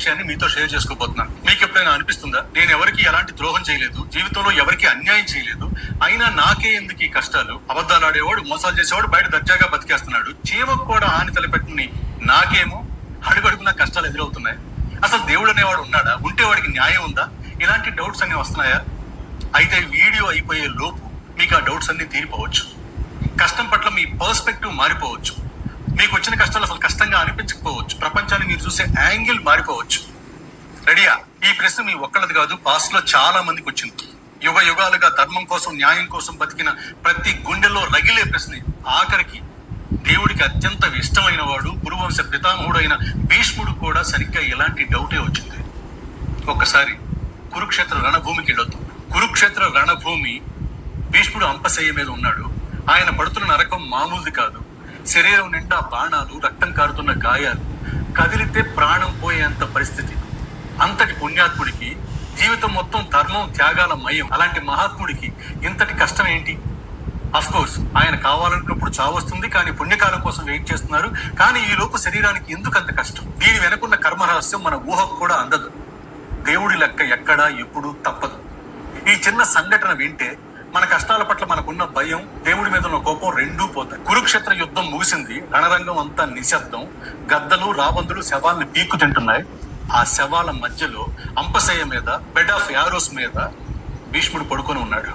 విషయాన్ని మీతో షేర్ చేసుకోబోతున్నాను. మీకు ఎప్పుడైనా అనిపిస్తుందా, నేను ఎవరికి ఎలాంటి ద్రోహం చేయలేదు, జీవితంలో ఎవరికి అన్యాయం చేయలేదు, అయినా నాకే ఎందుకు ఈ కష్టాలు? అబద్ధాలు ఆడేవాడు, మోసాలు చేసేవాడు బయట దర్జాగా బతికేస్తున్నాడు, చీమకు కూడా హాని తలపెట్టని నాకేమో అడుగడుగున కష్టాలు ఎదురవుతున్నాయి. అసలు దేవుడు అనేవాడు ఉన్నాడా? ఉంటే వాడికి న్యాయం ఉందా? ఇలాంటి డౌట్స్ అన్ని వస్తున్నాయా? అయితే వీడియో అయిపోయే లోపు మీకు ఆ డౌట్స్ అన్ని తీరిపోవచ్చు. కష్టం పట్ల మీ పర్స్పెక్టివ్ మారిపోవచ్చు. మీకు వచ్చిన కష్టాలు అసలు కష్టంగా అనిపించకపోవచ్చు. ప్రపంచాన్ని మీరు చూసే యాంగిల్ మారిపోవచ్చు. రెడీయా? ఈ ప్రశ్న మీ ఒక్కళ్ళది కాదు, పాస్ట్ లో చాలా మందికి వచ్చింది. యుగ యుగాలుగా ధర్మం కోసం, న్యాయం కోసం బతికిన ప్రతి గుండెలో రగిలే ప్రశ్న. ఆఖరికి దేవుడికి అత్యంత ఇష్టమైన వాడు, కురువంశ పితామహుడు అయిన భీష్ముడు కూడా సరిగ్గా ఇలాంటి డౌటే వచ్చింది. ఒక్కసారి కురుక్షేత్ర రణభూమికి వెళ్ళొద్దు. కురుక్షేత్ర రణభూమి, భీష్ముడు అంపశయ్య మీద ఉన్నాడు. ఆయన పడుతున్న నరకం మామూలుది కాదు. శరీరం నిండా బాణాలు, రక్తం కారుతున్న గాయాలు, కదిలితే ప్రాణం పోయేంత పరిస్థితి. అంతటి పుణ్యాత్ముడికి జీవితం మొత్తం ధర్మం, త్యాగాల మయం. అలాంటి మహాత్ముడికి ఇంతటి కష్టం ఏంటి? అఫ్ కోర్స్ ఆయన కావాలనుకున్నప్పుడు చావు వస్తుంది, కానీ పుణ్యకాలం కోసం వెయిట్ చేస్తున్నారు. కానీ ఈ లోపు శరీరానికి ఎందుకు అంత కష్టం? దీని వెనుకున్న కర్మరహస్యం మన ఊహకు కూడా అందదు. దేవుడి లెక్క ఎక్కడా ఎప్పుడు తప్పదు. ఈ చిన్న సంఘటన వింటే మన కష్టాల పట్ల మనకున్న భయం, దేవుడి మీద ఉన్న కోపం రెండూ పోతాయి. కురుక్షేత్ర యుద్ధం ముగిసింది. రణరంగం అంతా నిశ్శబ్దం. గద్దలు, రాబందులు శవాల్ని పీక్కు తింటున్నాయి. ఆ శవాల మధ్యలో అంపశయ్య మీద, బెడ్ ఆఫ్ యారోస్ మీద భీష్ముడు పడుకొని ఉన్నాడు.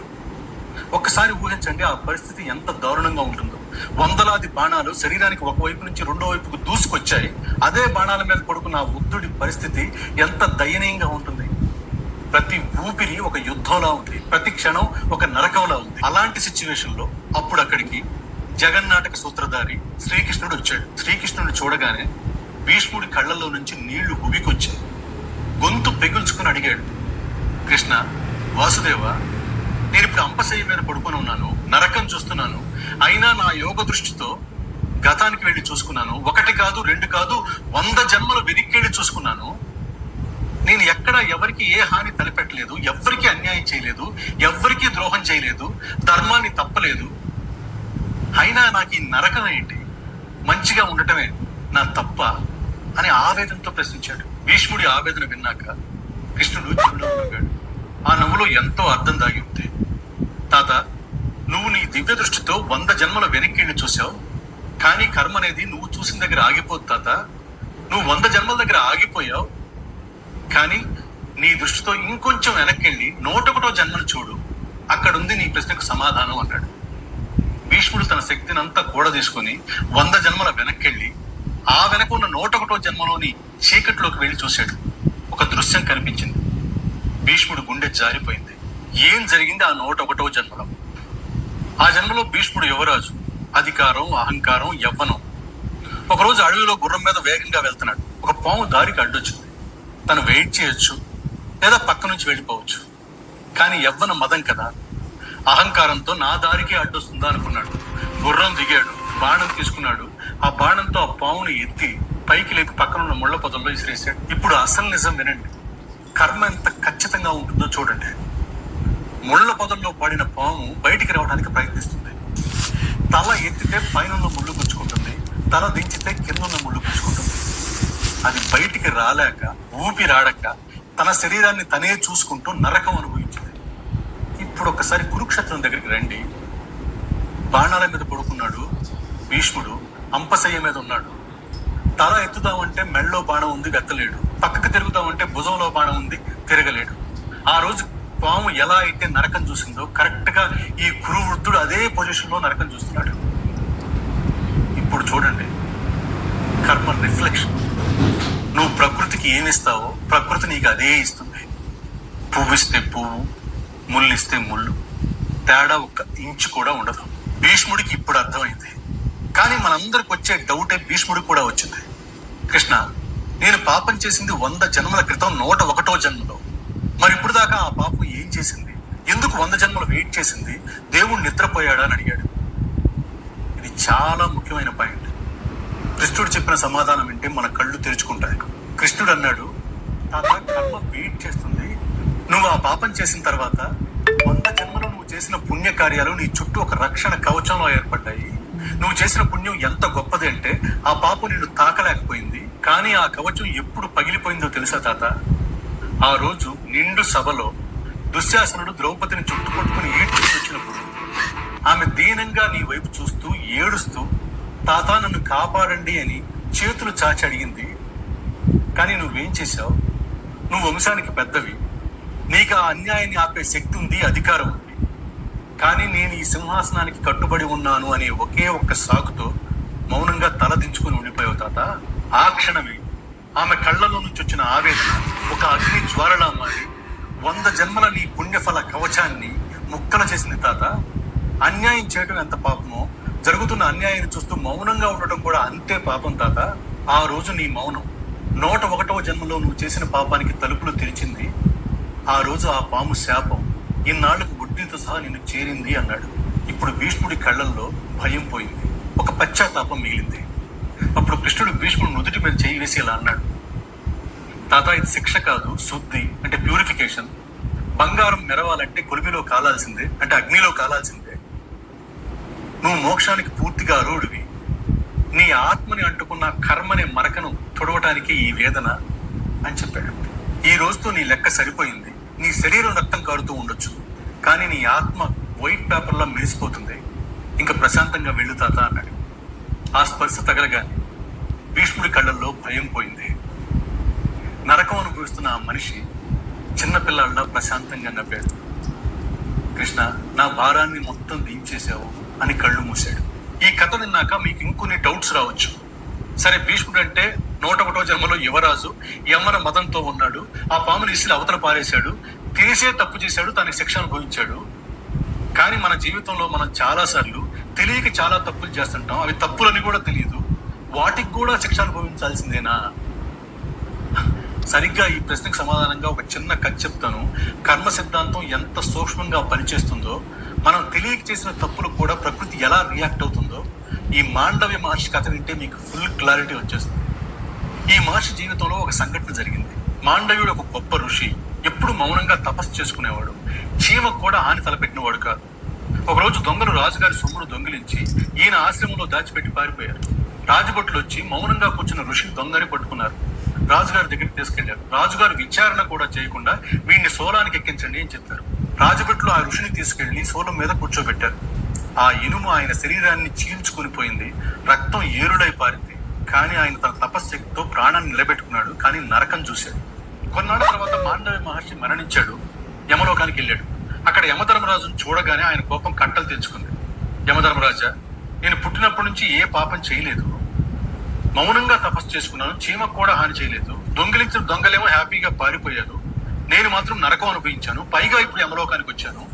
ఒక్కసారి ఊహించండి ఆ పరిస్థితి ఎంత దారుణంగా ఉంటుందో. వందలాది బాణాలు శరీరానికి ఒకవైపు నుంచి రెండో వైపుకు దూసుకొచ్చాయి. అదే బాణాల మీద పడుకున్న ఆ వృద్ధుడి పరిస్థితి ఎంత దయనీయంగా ఉంటుంది. ప్రతి ఊపిరి ఒక యుద్ధంలా ఉంది, ప్రతి క్షణం ఒక నరకంలా ఉంది. అలాంటి సిచ్యువేషన్ లో అప్పుడు అక్కడికి జగన్నాటక సూత్రధారి శ్రీకృష్ణుడు వచ్చాడు. శ్రీకృష్ణుడిని చూడగానే భీష్ముడి కళ్ళల్లో నుంచి నీళ్లు ఉబికొచ్చాయి. గొంతు పెగుల్చుకుని అడిగాడు, కృష్ణ, వాసుదేవ, నేను ఇప్పుడు అంపశయ్య మీద పడుకొని ఉన్నాను, నరకం చూస్తున్నాను. అయినా నా యోగ దృష్టితో గతానికి వెళ్ళి చూసుకున్నాను. ఒకటి కాదు, రెండు కాదు, 100 జన్మలు వెనక్కి చూసుకున్నాను. నేను ఎక్కడ ఎవరికి ఏ హాని తలపెట్టలేదు, ఎవ్వరికి అన్యాయం చేయలేదు, ఎవ్వరికి ద్రోహం చేయలేదు, ధర్మాన్ని తప్పలేదు. అయినా నాకు ఈ నరకం ఏంటి? మంచిగా ఉండటమే నా తప్ప అని ఆవేదనతో ప్రశ్నించాడు. భీష్ముడి ఆవేదన విన్నాక కృష్ణుడు చెవిలో నవ్వాడు. ఆ నవ్వులో ఎంతో అర్థం దాగి ఉంది. తాత, నువ్వు నీ దివ్య దృష్టితో 100 జన్మల వెనక్కి చూసావు, కానీ కర్మ అనేది నువ్వు చూసిన దగ్గర ఆగిపోదు తాత. నువ్వు 100 జన్మల దగ్గర ఆగిపోయావు, కానీ నీ దృష్టితో ఇంకొంచెం వెనక్కి 101వ జన్మను చూడు, అక్కడుంది నీ ప్రశ్నకు సమాధానం అన్నాడు. భీష్ముడు తన శక్తిని అంతా కూడా తీసుకుని 100 జన్మల వెనక్కి ఆ వెనక ఉన్న 101వ జన్మలోని చీకట్లోకి వెళ్ళి చూశాడు. ఒక దృశ్యం కనిపించింది. భీష్ముడు గుండె జారిపోయింది. ఏం జరిగింది ఆ 101వ జన్మలో? ఆ జన్మలో భీష్ముడు యువరాజు. అధికారం, అహంకారం, యవ్వనం. ఒకరోజు అడవిలో గుర్రం మీద వేగంగా వెళ్తున్నాడు. ఒక పాము దారికి అడ్డొచ్చింది. తను వెయిట్ చేయొచ్చు, లేదా పక్క నుంచి వెళ్ళిపోవచ్చు. కానీ యవ్వన మదం కదా, అహంకారంతో నా దారికి అడ్డొస్తుందా అనుకున్నాడు. గుర్రం దిగాడు, బాణం తీసుకున్నాడు. ఆ బాణంతో ఆ పాముని ఎత్తి పైకి లేపి పక్కనున్న ముళ్ళ పొదల్లో విసిరేశాడు. ఇప్పుడు అసలు నిజం వినండి. కర్మ ఎంత ఖచ్చితంగా ఉంటుందో చూడండి. ముళ్ళ పొదల్లో పడిన పాము బయటికి రావడానికి ప్రయత్నిస్తుంది. తల ఎత్తితే పైనున్న ముళ్ళు గుచ్చుకుంటుంది, తల దించితే కిందన్న ముళ్ళు గుచ్చుకుంటుంది. అది బయటికి రాలేక, ఊపిరాడక తన శరీరాన్ని తనే చూసుకుంటూ నరకం అనుభవించింది. ఇప్పుడు ఒకసారి కురుక్షేత్రం దగ్గరికి రండి. బాణాల మీద పడుకున్నాడు భీష్ముడు, అంపశయ్య మీద ఉన్నాడు. తల ఎత్తుదామంటే మెళ్ళలో బాణం ఉంది, వెత్తలేడు. పక్కకు తిరుగుదామంటే భుజంలో బాణం ఉంది, తిరగలేడు. ఆ రోజు పాము ఎలా అయితే నరకం చూసిందో కరెక్ట్ గా ఈ కురువృద్ధుడు అదే పొజిషన్ లో నరకం చూస్తున్నాడు. ఇప్పుడు చూడండి, కర్మ రిఫ్లెక్షన్. నువ్వు ప్రకృతికి ఏమిస్తావో ప్రకృతి నీకు అదే ఇస్తుంది. పువ్వు ఇస్తే పువ్వు, ముళ్ళు ఇస్తే ముళ్ళు, తేడా 1 ఇంచు కూడా ఉండదు. భీష్ముడికి ఇప్పుడు అర్థమైంది. కానీ మనందరికి వచ్చే డౌటే భీష్ముడికి కూడా వచ్చింది. కృష్ణ, నేను పాపం చేసింది 100 జన్మల క్రితం 101వ జన్మలో. మరి ఇప్పుడు దాకా ఆ పాపం ఏం చేసింది? ఎందుకు 100 జన్మలు వెయిట్ చేసింది? దేవుడు నిద్రపోయాడా అని అడిగాడు. ఇది చాలా ముఖ్యమైన పాయింట్. కృష్ణుడు చెప్పిన సమాధానం వింటే మన కళ్ళు తెరుచుకుంటాయి. కృష్ణుడు అన్నాడు, తాత, కర్మ వెయిట్ చేస్తుంది. నువ్వు ఆ పాపం చేసిన తర్వాత 100 జన్మలు నువ్వు చేసిన పుణ్య కార్యాలు నీ చుట్టూ ఒక రక్షణ కవచంలో ఏర్పడ్డాయి. నువ్వు చేసిన పుణ్యం ఎంత గొప్పది అంటే ఆ పాపం నిన్ను తాకలేకపోయింది. కానీ ఆ కవచం ఎప్పుడు పగిలిపోయిందో తెలుసా తాత? ఆ రోజు నిండు సభలో దుశ్శాసనుడు ద్రౌపదిని చుట్టుపట్టుకుని ఈడ్చుకుని వచ్చినప్పుడు ఆమె దీనంగా నీ వైపు చూస్తూ ఏడుస్తూ తాత నన్ను కాపాడండి అని చేతులు చాచి అడిగింది. కానీ నువ్వేం చేశావు? నువ్వు వంశానికి పెద్దవి, నీకు ఆ అన్యాయాన్ని ఆపే శక్తి ఉంది, అధికారం ఉంది. కానీ నేను ఈ సింహాసనానికి కట్టుబడి ఉన్నాను అనే ఒకే ఒక్క సాకుతో మౌనంగా తల దించుకుని ఉండిపోయావు తాత. ఆ క్షణమే ఆమె కళ్ళలో నుంచి వచ్చిన ఆవేదన ఒక అగ్ని జ్వాలలా మారి 100 జన్మల నీ పుణ్యఫల కవచాన్ని ముక్కలు చేసింది తాత. అన్యాయం చేయడం ఎంత పాపమో, జరుగుతున్న అన్యాయాన్ని చూస్తూ మౌనంగా ఉండటం కూడా అంతే పాపం తాత. ఆ రోజు నీ మౌనం 101వ జన్మలో నువ్వు చేసిన పాపానికి తలుపులు తెరిచింది. ఆ రోజు ఆ పాము శాపం ఇన్నాళ్లకు బుద్ధితో సహా నిన్ను చేరింది అన్నాడు. ఇప్పుడు భీష్ముడి కళ్ళల్లో భయం పోయింది, ఒక పశ్చాత్తాపం మిగిలింది. అప్పుడు కృష్ణుడు భీష్ముడు నుదుటి మీద చేయి వేసి ఇలా అన్నాడు, తాత ఇది శిక్ష కాదు, శుద్ధి అంటే ప్యూరిఫికేషన్. బంగారం మెరవాలంటే కొలిమిలో కాలాల్సిందే, అంటే అగ్నిలో కాలాల్సిందే. నువ్వు మోక్షానికి పూర్తిగా అర్హుడివి. నీ ఆత్మని అంటుకున్న కర్మనే మరకను తొడవటానికి ఈ వేదన అని చెప్పాడు. ఈ రోజుతో నీ లెక్క సరిపోయింది. నీ శరీరం రక్తం కారుతూ ఉండొచ్చు, కానీ నీ ఆత్మ వైట్ పేపర్లా మెరిసిపోతుంది. ఇంకా ప్రశాంతంగా వెళ్ళు తాత అన్నాడు. ఆ స్పర్శ తగలగానే భీష్ముడి కళ్ళల్లో భయం పోయింది. నరకం అనుభవిస్తున్న ఆ మనిషి చిన్నపిల్లాడిలా ప్రశాంతంగా నవ్వాడు. కృష్ణ, నా భారాన్ని మొత్తం దించేశావు అని కళ్ళు మూశాడు. ఈ కథ విన్నాక మీకు ఇంకొన్ని డౌట్స్ రావచ్చు. సరే, భీష్ముడు అంటే 101వ జన్మలో యువరాజు, యమన మదంతో ఉన్నాడు, ఆ పాముని ఇసిరి అవతల పారేశాడు, తెలిసే తప్పు చేశాడు, తనకి శిక్ష అనుభవించాడు. కానీ మన జీవితంలో మనం చాలా సార్లు తెలియక చాలా తప్పులు చేస్తుంటాం. అవి తప్పులని కూడా తెలియదు, వాటికి కూడా శిక్ష అనుభవించాల్సిందేనా? సరిగ్గా ఈ ప్రశ్నకు సమాధానంగా ఒక చిన్న కథ చెప్తాను. కర్మ సిద్ధాంతం ఎంత సూక్ష్మంగా పనిచేస్తుందో, మనం తెలియక చేసిన తప్పులు కూడా ప్రకృతి ఎలా రియాక్ట్ అవుతుందో ఈ మాండవ్య మహర్షి కథ వింటే మీకు ఫుల్ క్లారిటీ వచ్చేస్తుంది. ఈ మహర్షి జీవితంలో ఒక సంఘటన జరిగింది. మాండవ్యుడు ఒక గొప్ప ఋషి, ఎప్పుడు మౌనంగా తపస్సు చేసుకునేవాడు, చీమకు కూడా హాని తలపెట్టినవాడు కాదు. ఒకరోజు దొంగలు రాజుగారి సొమ్మును దొంగిలించి ఈయన ఆశ్రమంలో దాచిపెట్టి పారిపోయారు. రాజభటులు వచ్చి మౌనంగా కూర్చున్న ఋషిని దొంగని పట్టుకున్నారు, రాజుగారి దగ్గరికి తీసుకెళ్లారు. రాజుగారు విచారణ కూడా చేయకుండా వీడిని సోలానికి ఎక్కించండి అని చెప్పారు. రాజభటులు ఆ ఋషిని తీసుకెళ్లి సోలం మీద కూర్చోబెట్టారు. ఆ ఇనుము ఆయన శరీరాన్ని చీల్చుకుని పోయింది, రక్తం ఏరుడై పారింది. కానీ ఆయన తన తపశ్శక్తితో ప్రాణాన్ని నిలబెట్టుకున్నాడు. కానీ నరకం చూశాడు. కొన్నాళ్ళ తర్వాత మాండవ్య మహర్షి మరణించాడు, యమలోకానికి వెళ్ళాడు. అక్కడ యమధర్మరాజును చూడగానే ఆయన కోపం కట్టలు తెచ్చుకుంది. యమధర్మరాజా, నేను పుట్టినప్పటి నుంచి ఏ పాపం చేయలేదు, మౌనంగా తపస్సు చేసుకున్నాను, చీమకు కూడా హాని చేయలేదు, దొంగిలించిన దొంగలేమో హ్యాపీగా పారిపోయారు, నేను మాత్రం నరకం అనుభవించాను, పైగా ఇప్పుడు యమలోకానికి వచ్చాను.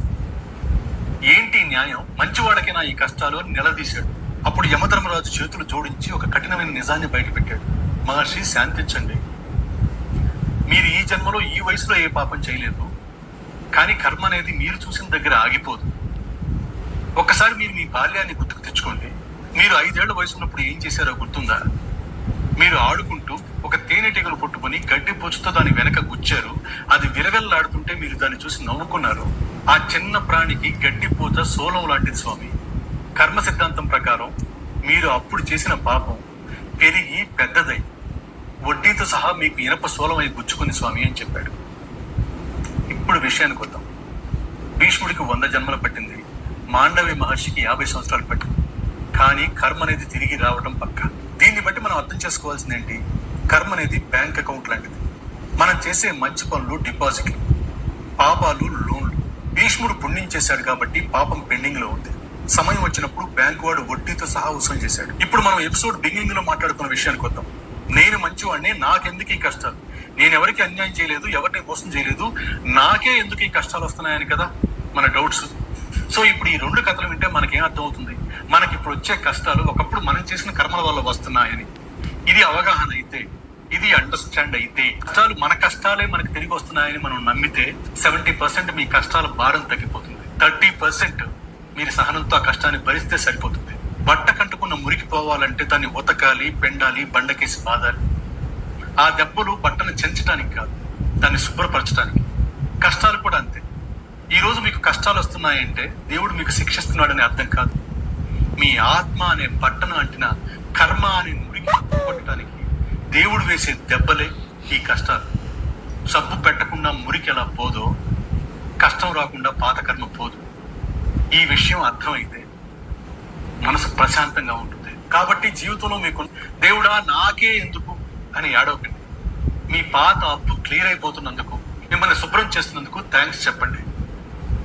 ఏంటి న్యాయం? మంచివాడకైనా ఈ కష్టాలు అని నిలదీశాడు. అప్పుడు యమధర్మరాజు చేతులు జోడించి ఒక కఠినమైన నిజాన్ని బయటపెట్టాడు. మహర్షి, శాంతించండి. మీరు ఈ జన్మలో ఈ వయసులో ఏ పాపం చేయలేదు, కానీ కర్మ అనేది మీరు చూసిన దగ్గర ఆగిపోదు. ఒక్కసారి మీరు మీ బాల్యాన్ని గుర్తుకు తెచ్చుకోండి. మీరు 5 ఏళ్ల వయసు ఉన్నప్పుడు ఏం చేశారో గుర్తుందా? మీరు ఆడుకుంటూ ఒక తేనెటీగను పట్టుకొని గడ్డి పోచుతో దాని వెనక గుచ్చారు. అది విలవెల్లాడుతుంటే మీరు దాన్ని చూసి నవ్వుకున్నారు. ఆ చిన్న ప్రాణికి గడ్డి పూత సోలం లాంటిది స్వామి. కర్మ సిద్ధాంతం ప్రకారం మీరు అప్పుడు చేసిన పాపం పెరిగి పెద్దదై వడ్డీతో సహా మీకు ఇనప సోలమై గుచ్చుకుని స్వామి అని చెప్పాడు. ఇప్పుడు విషయానికి వద్దాం. భీష్ముడికి 100 జన్మలు పట్టింది, మాండవ్య మహర్షికి 50 సంవత్సరాలు పట్టింది. కానీ కర్మ అనేది తిరిగి రావడం పక్క. దీన్ని బట్టి మనం అర్థం చేసుకోవాల్సింది ఏంటి? కర్మ అనేది బ్యాంక్ అకౌంట్ లాంటిది. మనం చేసే మంచి పనులు డిపాజిట్లు, పాపాలు లోన్లు. భీష్ముడు పుణ్యం చేశాడు కాబట్టి పాపం పెండింగ్ లో ఉంది. సమయం వచ్చినప్పుడు బ్యాంకు వాడు వడ్డీతో సహా వసూలు చేశాడు. ఇప్పుడు మనం ఎపిసోడ్ బిగినింగ్ లో మాట్లాడుతున్న విషయానికి వద్దాం. నేను మంచివాడిని, నాకెందుకు ఈ కష్టాలు, నేను ఎవరికి అన్యాయం చేయలేదు, ఎవరిని మోసం చేయలేదు, నాకే ఎందుకు ఈ కష్టాలు వస్తున్నాయని కదా మన డౌట్స్. సో ఇప్పుడు ఈ 2 కథలు వింటే మనకేం అర్థం అవుతుంది? మనకి ఇప్పుడు వచ్చే కష్టాలు ఒకప్పుడు మనం చేసిన కర్మల వల్ల వస్తున్నాయని. ఇది అవగాహన అయితే, ఇది అండర్స్టాండ్ అయితే, కష్టాలు మన కష్టాలే మనకి తిరిగి వస్తున్నాయని మనం నమ్మితే 70% మీ కష్టాల భారం తగ్గిపోతుంది. 30% మీరు సహనంతో ఆ కష్టాన్ని భరిస్తే సరిపోతుంది. బట్ట కంటుకున్న మురికి పోవాలంటే దాన్ని ఉతకాలి, పెండాలి, బండకేసి బాదాలి. ఆ దెబ్బలు బట్టను చెంచడానికి కాదు, దాన్ని శుభ్రపరచడానికి. కష్టాలు కూడా అంతే. ఈ రోజు మీకు కష్టాలు వస్తున్నాయంటే దేవుడు మీకు శిక్షిస్తున్నాడని అర్థం కాదు. మీ ఆత్మ అనే బట్టను అంటిన కర్మ అనే మురికి కొట్టడానికి దేవుడు వేసే దెబ్బలే ఈ కష్టాలు. సబ్బు పెట్టకుండా మురికి ఎలా పోదో, కష్టం రాకుండా పాత కర్మ పోదు. ఈ విషయం అర్థమైతే మనసు ప్రశాంతంగా ఉంటుంది. కాబట్టి జీవితంలో మీకు దేవుడా నాకే ఎందుకు అని ఏడవకండి. మీ పాత అప్పు క్లియర్ అయిపోతున్నందుకు, మిమ్మల్ని శుభ్రం చేస్తున్నందుకు థ్యాంక్స్ చెప్పండి.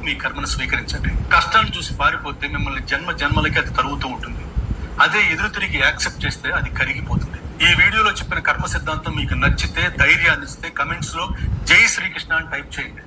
మీ కర్మను స్వీకరించండి. కష్టాన్ని చూసి పారిపోతే మిమ్మల్ని జన్మ జన్మలకి అది తరుగుతూ ఉంటుంది. అదే ఎదురు తిరిగి యాక్సెప్ట్ చేస్తే అది కరిగిపోతుంది. ఈ వీడియోలో చెప్పిన కర్మ సిద్ధాంతం మీకు నచ్చితే, ధైర్యాన్ని ఇస్తే కమెంట్స్ లో జై శ్రీకృష్ణ అని టైప్ చేయండి.